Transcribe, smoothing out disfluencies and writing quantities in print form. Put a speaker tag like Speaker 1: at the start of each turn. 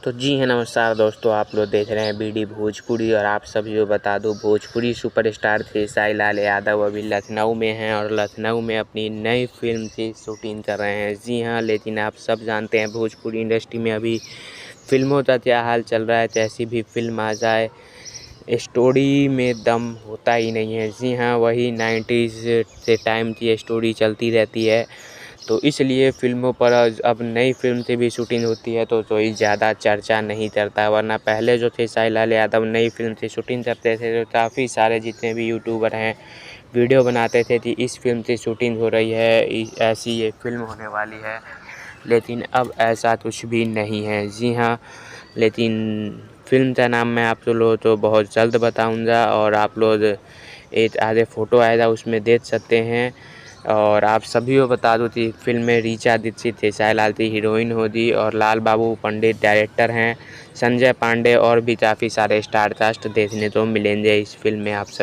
Speaker 1: तो जी हाँ, नमस्कार दोस्तों, आप लोग देख रहे हैं बीडी भोजपुरी। और आप सभी को बता दूं, भोजपुरी सुपरस्टार खेसारी लाल यादव अभी लखनऊ में हैं और लखनऊ में अपनी नई फिल्म की शूटिंग कर रहे हैं। जी हाँ, लेकिन आप सब जानते हैं भोजपुरी इंडस्ट्री में अभी फिल्मों का क्या हाल चल रहा है। जैसी भी फिल्म आ जाए, स्टोरी में दम होता ही नहीं है। जी हाँ, वही 90s से टाइम की स्टोरी चलती रहती है, तो इसलिए फ़िल्मों पर अब नई फ़िल्म से भी शूटिंग होती है तो कोई ज़्यादा चर्चा नहीं करता। वरना पहले जो थे खेसारी लाल यादव नई फ़िल्म से शूटिंग करते थे तो काफ़ी सारे जितने भी यूट्यूबर हैं वीडियो बनाते थे कि इस फ़िल्म से शूटिंग हो रही है, ऐसी ये फ़िल्म होने वाली है। लेकिन अब ऐसा कुछ भी नहीं है। जी हाँ, लेकिन फ़िल्म का नाम मैं आप लोगों को बहुत जल्द बताऊँगा और आप लोग एक आधे फ़ोटो आएगा उसमें देख सकते हैं। और आप सभी को बता दूं कि फिल्म में ऋचा दीक्षित खेसारी लाल की हीरोइन होगी और लाल बाबू पंडित डायरेक्टर हैं, संजय पांडे और भी काफ़ी सारे स्टार कास्ट देखने को मिलेंगे इस फिल्म में आप सब।